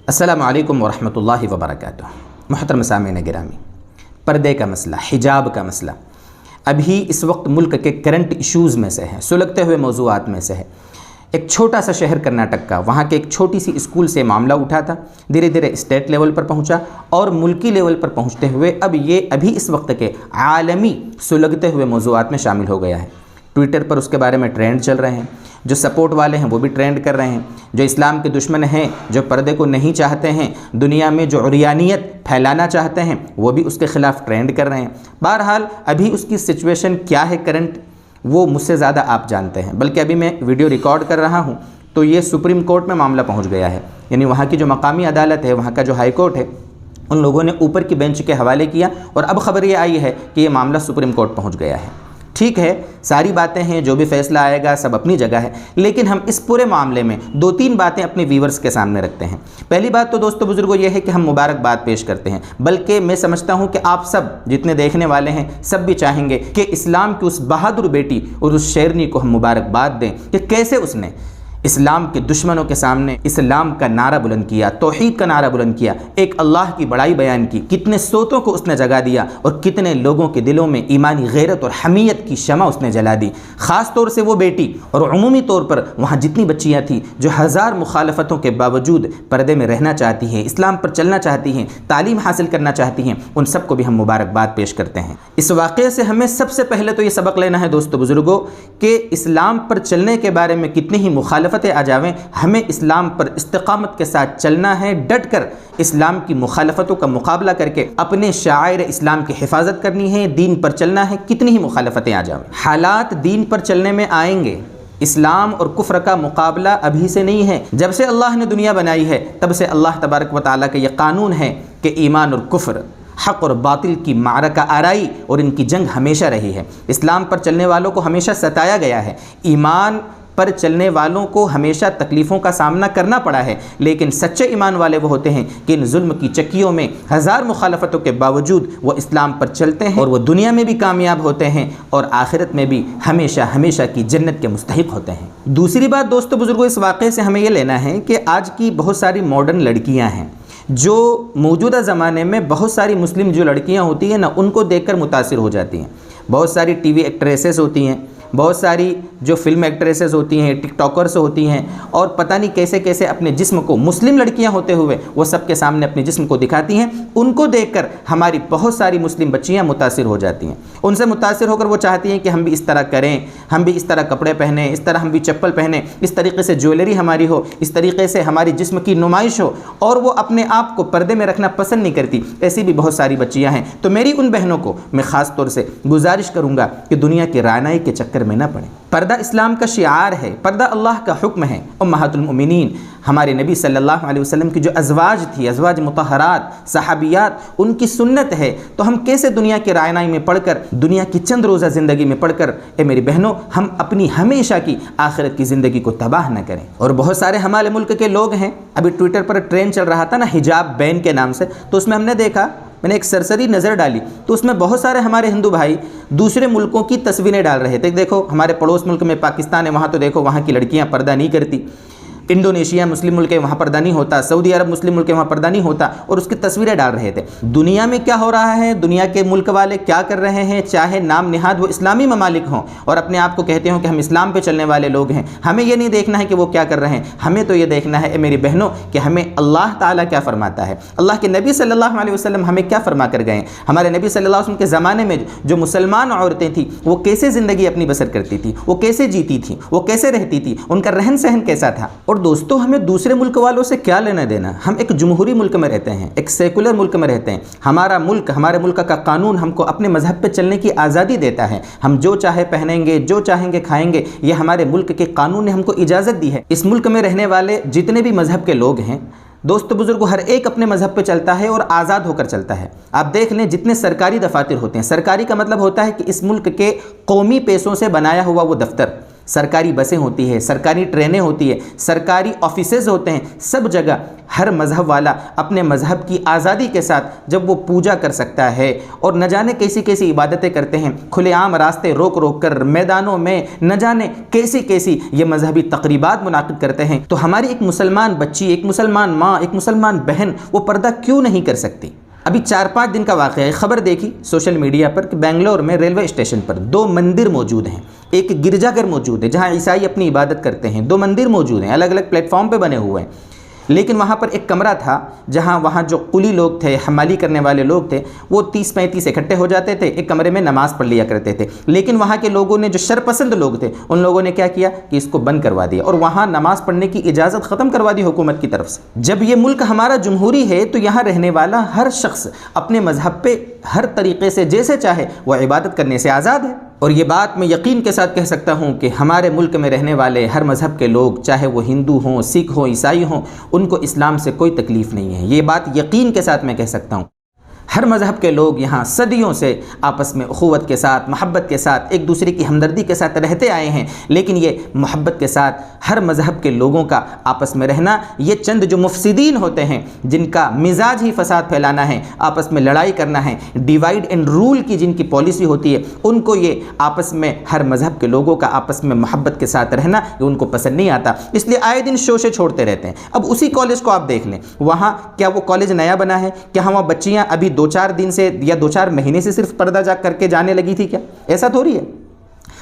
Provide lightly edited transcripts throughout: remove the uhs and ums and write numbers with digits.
السلام علیکم ورحمۃ اللہ وبرکاتہ۔ محترم سامعین گرامی، پردے کا مسئلہ، حجاب کا مسئلہ ابھی اس وقت ملک کے کرنٹ ایشوز میں سے ہے، سلگتے ہوئے موضوعات میں سے ہے۔ ایک چھوٹا سا شہر کرناٹک کا، وہاں کے ایک چھوٹی سی اسکول سے معاملہ اٹھا تھا، دھیرے دھیرے اسٹیٹ لیول پر پہنچا اور ملکی لیول پر پہنچتے ہوئے اب یہ ابھی اس وقت کے عالمی سلگتے ہوئے موضوعات میں شامل ہو گیا ہے۔ ٹویٹر پر اس کے بارے میں ٹرینڈ چل رہے ہیں، جو سپورٹ والے ہیں وہ بھی ٹرینڈ کر رہے ہیں، جو اسلام کے دشمن ہیں، جو پردے کو نہیں چاہتے ہیں، دنیا میں جو عریانیت پھیلانا چاہتے ہیں، وہ بھی اس کے خلاف ٹرینڈ کر رہے ہیں۔ بہرحال ابھی اس کی سچویشن کیا ہے کرنٹ، وہ مجھ سے زیادہ آپ جانتے ہیں، بلکہ ابھی میں ویڈیو ریکارڈ کر رہا ہوں تو یہ سپریم کورٹ میں معاملہ پہنچ گیا ہے، یعنی وہاں کی جو مقامی عدالت ہے، وہاں کا جو ہائی کورٹ ہے، ان لوگوں نے اوپر کی بینچ کے حوالے کیا اور اب خبر یہ آئی ہے کہ یہ معاملہ سپریم کورٹ پہنچ گیا ہے۔ ٹھیک ہے، ساری باتیں ہیں، جو بھی فیصلہ آئے گا سب اپنی جگہ ہے، لیکن ہم اس پورے معاملے میں دو تین باتیں اپنے ویورز کے سامنے رکھتے ہیں۔ پہلی بات تو دوستو بزرگوں یہ ہے کہ ہم مبارکباد پیش کرتے ہیں، بلکہ میں سمجھتا ہوں کہ آپ سب جتنے دیکھنے والے ہیں سب بھی چاہیں گے کہ اسلام کی اس بہادر بیٹی اور اس شیرنی کو ہم مبارکباد دیں کہ کیسے اس نے اسلام کے دشمنوں کے سامنے اسلام کا نعرہ بلند کیا، توحید کا نعرہ بلند کیا، ایک اللہ کی بڑائی بیان کی، کتنے سوتوں کو اس نے جگا دیا اور کتنے لوگوں کے دلوں میں ایمانی غیرت اور حمیت کی شمع اس نے جلا دی۔ خاص طور سے وہ بیٹی اور عمومی طور پر وہاں جتنی بچیاں تھیں جو ہزار مخالفتوں کے باوجود پردے میں رہنا چاہتی ہیں، اسلام پر چلنا چاہتی ہیں، تعلیم حاصل کرنا چاہتی ہیں، ان سب کو بھی ہم مبارکباد پیش کرتے ہیں۔ اس واقعے سے ہمیں سب سے پہلے تو یہ سبق لینا ہے دوستو بزرگوں کہ اسلام پر چلنے کے بارے میں کتنی ہی مخالفتیں آ جاویں، ہمیں اسلام پر استقامت کے ساتھ چلنا ہے، ڈٹ کر اسلام کی مخالفتوں کا مقابلہ کر کے اپنے شعائر اسلام کی حفاظت کرنی ہے، دین پر چلنا ہے، کتنی ہی مخالفتیں آ جاویں۔ حالات دین پر چلنے میں آئیں گے، اسلام اور کفر کا مقابلہ ابھی سے نہیں ہے، جب سے اللہ نے دنیا بنائی ہے تب سے اللہ تبارک و تعالیٰ کا یہ قانون ہے کہ ایمان اور کفر، حق اور باطل کی معرکہ آرائی اور ان کی جنگ ہمیشہ رہی ہے۔ اسلام پر چلنے والوں کو ہمیشہ ستایا گیا ہے، ایمان پر چلنے والوں کو ہمیشہ تکلیفوں کا سامنا کرنا پڑا ہے، لیکن سچے ایمان والے وہ ہوتے ہیں کہ ان ظلم کی چکیوں میں ہزار مخالفتوں کے باوجود وہ اسلام پر چلتے ہیں اور وہ دنیا میں بھی کامیاب ہوتے ہیں اور آخرت میں بھی ہمیشہ ہمیشہ کی جنت کے مستحق ہوتے ہیں۔ دوسری بات دوستو بزرگوں، اس واقعے سے ہمیں یہ لینا ہے کہ آج کی بہت ساری ماڈرن لڑکیاں ہیں جو موجودہ زمانے میں بہت ساری مسلم جو لڑکیاں ہوتی ہیں نا، ان کو دیکھ کر متاثر ہو جاتی ہیں۔ بہت ساری ٹی وی ایکٹریسز ہوتی ہیں، بہت ساری جو فلم ایکٹریسز ہوتی ہیں، ٹک ٹاکرز ہوتی ہیں، اور پتہ نہیں کیسے کیسے اپنے جسم کو، مسلم لڑکیاں ہوتے ہوئے وہ سب کے سامنے اپنے جسم کو دکھاتی ہیں۔ ان کو دیکھ کر ہماری بہت ساری مسلم بچیاں متاثر ہو جاتی ہیں، ان سے متاثر ہو کر وہ چاہتی ہیں کہ ہم بھی اس طرح کریں، ہم بھی اس طرح کپڑے پہنیں، اس طرح ہم بھی چپل پہنیں، اس طریقے سے جویلری ہماری ہو، اس طریقے سے ہماری جسم کی نمائش ہو، اور وہ اپنے آپ کو پردے میں رکھنا پسند نہیں کرتی۔ ایسی بھی بہت ساری بچیاں ہیں، تو میری ان بہنوں کو میں خاص طور سے گزارش کروں گا کہ دنیا کے رعنائی کے چکر میں نہ پڑیں۔ پردہ اسلام کا شعار ہے، پردہ اللہ کا حکم ہے۔ امہات المؤمنین ہمارے نبی صلی اللہ علیہ وسلم کی جو ازواج تھی، ازواج مطہرات، صحابیات، ان کی سنت ہے، تو ہم کیسے دنیا کے رعنائی میں پڑھ کر، دنیا کی چند روزہ زندگی میں پڑھ کر، اے میری بہنوں، ہم اپنی ہمیشہ کی آخرت کی زندگی کو تباہ نہ کریں۔ اور بہت سارے ہمارے ملک کے لوگ ہیں، ابھی ٹویٹر پر ٹرینڈ چل رہا تھا نا حجاب بین کے نام سے، تو اس میں ہم نے دیکھا، میں نے ایک سرسری نظر ڈالی تو اس میں بہت سارے ہمارے ہندو بھائی دوسرے ملکوں کی تصویریں ڈال رہے تھے۔ دیکھو ہمارے پڑوس ملک میں پاکستان ہے، وہاں تو دیکھو وہاں کی لڑکیاں پردہ نہیں کرتی، انڈونیشیا مسلم ملک ہے وہاں پردہ نہیں ہوتا، سعودی عرب مسلم ملک ہے وہاں پردہ نہیں ہوتا، اور اس کی تصویریں ڈال رہے تھے۔ دنیا میں کیا ہو رہا ہے، دنیا کے ملک والے کیا کر رہے ہیں، چاہے نام نہاد وہ اسلامی ممالک ہوں اور اپنے آپ کو کہتے ہوں کہ ہم اسلام پہ چلنے والے لوگ ہیں، ہمیں یہ نہیں دیکھنا ہے کہ وہ کیا کر رہے ہیں، ہمیں تو یہ دیکھنا ہے اے میری بہنوں کہ ہمیں اللہ تعالیٰ کیا فرماتا ہے، اللہ کے نبی صلی اللہ علیہ وسلم ہمیں کیا فرما کر گئے ہیں۔ ہمارے نبی صلی اللہ علیہ وسلم کے زمانے میں جو مسلمان عورتیں تھیں وہ کیسے زندگی اپنی بسر کرتی تھی، وہ کیسے جیتی تھیں، وہ کیسے رہتی تھی، ان کا رہن سہن کیسا تھا۔ اور دوستو ہمیں دوسرے ملک والوں سے کیا لینا دینا، ہم ایک جمہوری ملک میں رہتے ہیں، ایک سیکولر ملک میں رہتے ہیں، ہمارا ملک، ہمارے ملک کا قانون ہم کو اپنے مذہب پہ چلنے کی آزادی دیتا ہے، ہم جو چاہے پہنیں گے، جو چاہیں گے کھائیں گے، یہ ہمارے ملک کے قانون نے ہم کو اجازت دی ہے۔ اس ملک میں رہنے والے جتنے بھی مذہب کے لوگ ہیں دوستو بزرگوں، ہر ایک اپنے مذہب پہ چلتا ہے اور آزاد ہو کر چلتا ہے۔ آپ دیکھ لیں جتنے سرکاری دفاتر ہوتے ہیں، سرکاری کا مطلب ہوتا ہے کہ اس ملک کے قومی پیسوں سے بنایا ہوا وہ دفتر، سرکاری بسیں ہوتی ہے، سرکاری ٹرینیں ہوتی ہے، سرکاری آفیسز ہوتے ہیں، سب جگہ ہر مذہب والا اپنے مذہب کی آزادی کے ساتھ جب وہ پوجا کر سکتا ہے، اور نہ جانے کیسی کیسی عبادتیں کرتے ہیں، کھلے عام راستے روک روک کر میدانوں میں نہ جانے کیسی کیسی یہ مذہبی تقریبات منعقد کرتے ہیں، تو ہماری ایک مسلمان بچی، ایک مسلمان ماں، ایک مسلمان بہن وہ پردہ کیوں نہیں کر سکتی؟ ابھی 4-5 دن کا واقعہ ہے، خبر دیکھی سوشل میڈیا پر کہ بنگلور میں ریلوے اسٹیشن پر 2 مندر موجود ہیں، ایک گرجا گھر موجود ہے جہاں عیسائی اپنی عبادت کرتے ہیں، 2 مندر موجود ہیں، الگ الگ پلیٹ فارم پہ بنے ہوئے ہیں، لیکن وہاں پر ایک کمرہ تھا جہاں وہاں جو قلی لوگ تھے، حمالی کرنے والے لوگ تھے، وہ 30-35 اکٹھے ہو جاتے تھے، ایک کمرے میں نماز پڑھ لیا کرتے تھے، لیکن وہاں کے لوگوں نے جو شرپسند لوگ تھے ان لوگوں نے کیا کیا کہ اس کو بند کروا دیا اور وہاں نماز پڑھنے کی اجازت ختم کروا دی حکومت کی طرف سے۔ جب یہ ملک ہمارا جمہوری ہے تو یہاں رہنے والا ہر شخص اپنے مذہب پہ ہر طریقے سے جیسے چاہے وہ عبادت کرنے سے آزاد ہے، اور یہ بات میں یقین کے ساتھ کہہ سکتا ہوں کہ ہمارے ملک میں رہنے والے ہر مذہب کے لوگ، چاہے وہ ہندو ہوں، سکھ ہوں، عیسائی ہوں، ان کو اسلام سے کوئی تکلیف نہیں ہے، یہ بات یقین کے ساتھ میں کہہ سکتا ہوں۔ ہر مذہب کے لوگ یہاں صدیوں سے آپس میں اخوت کے ساتھ، محبت کے ساتھ، ایک دوسرے کی ہمدردی کے ساتھ رہتے آئے ہیں، لیکن یہ محبت کے ساتھ ہر مذہب کے لوگوں کا آپس میں رہنا، یہ چند جو مفسدین ہوتے ہیں جن کا مزاج ہی فساد پھیلانا ہے، آپس میں لڑائی کرنا ہے، ڈیوائیڈ اینڈ رول کی جن کی پالیسی ہوتی ہے، ان کو یہ آپس میں ہر مذہب کے لوگوں کا آپس میں محبت کے ساتھ رہنا یہ ان کو پسند نہیں آتا، اس لیے آئے دن شوشے چھوڑتے رہتے ہیں۔ اب اسی کالج کو آپ دیکھ لیں، وہاں کیا وہ کالج نیا بنا ہے؟ کیا وہاں بچیاں ابھی 2-4 دن سے یا 2-4 مہینے سے صرف پردہ جا کر کے جانے لگی تھی؟ کیا ایسا تھوڑی ہے،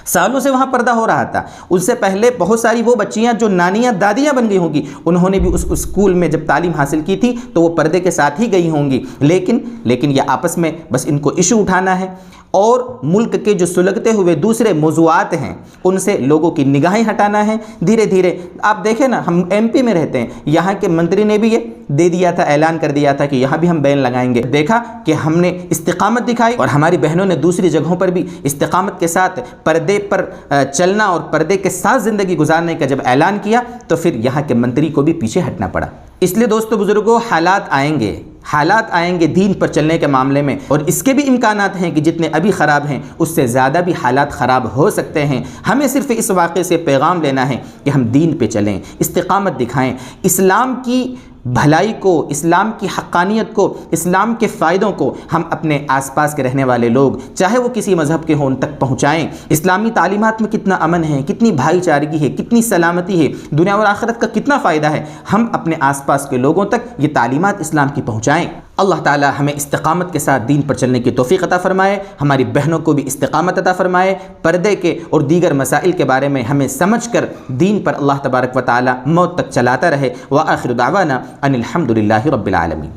سالوں سے وہاں پردہ ہو رہا تھا۔ اس سے پہلے بہت ساری وہ بچیاں جو نانیاں دادیاں بن گئی ہوں گی، انہوں نے بھی اس اسکول میں جب تعلیم حاصل کی تھی تو وہ پردے کے ساتھ ہی گئی ہوں گی، لیکن یہ آپس میں بس ان کو ایشو اٹھانا ہے اور ملک کے جو سلگتے ہوئے دوسرے موضوعات ہیں ان سے لوگوں کی نگاہیں ہٹانا ہے۔ دھیرے دھیرے آپ دیکھیں نا، ہم ایم پی میں رہتے ہیں، یہاں کے منتری نے بھی یہ دے دیا تھا، اعلان کر دیا تھا کہ یہاں بھی ہم بین لگائیں گے۔ دیکھا کہ ہم نے استقامت دکھائی اور ہماری بہنوں نے دوسری جگہوں پر بھی استقامت کے ساتھ پردے پر چلنا اور پردے کے ساتھ زندگی گزارنے کا جب اعلان کیا تو پھر یہاں کے منتری کو بھی پیچھے ہٹنا پڑا۔ اس لیے دوستو بزرگوں، حالات آئیں گے دین پر چلنے کے معاملے میں، اور اس کے بھی امکانات ہیں کہ جتنے ابھی خراب ہیں اس سے زیادہ بھی حالات خراب ہو سکتے ہیں۔ ہمیں صرف اس واقعے سے پیغام لینا ہے کہ ہم دین پہ چلیں، استقامت دکھائیں، اسلام کی بھلائی کو، اسلام کی حقانیت کو، اسلام کے فائدوں کو ہم اپنے آس پاس کے رہنے والے لوگ چاہے وہ کسی مذہب کے ہوں ان تک پہنچائیں۔ اسلامی تعلیمات میں کتنا امن ہے، کتنی بھائی چارگی ہے، کتنی سلامتی ہے، دنیا اور آخرت کا کتنا فائدہ ہے، ہم اپنے آس پاس کے لوگوں تک یہ تعلیمات اسلام کی پہنچائیں۔ اللہ تعالی ہمیں استقامت کے ساتھ دین پر چلنے کی توفیق عطا فرمائے، ہماری بہنوں کو بھی استقامت عطا فرمائے، پردے کے اور دیگر مسائل کے بارے میں ہمیں سمجھ کر دین پر اللہ تبارک و تعالی موت تک چلاتا رہے۔ وآخر دعوانا ان الحمد للہ رب العالمین۔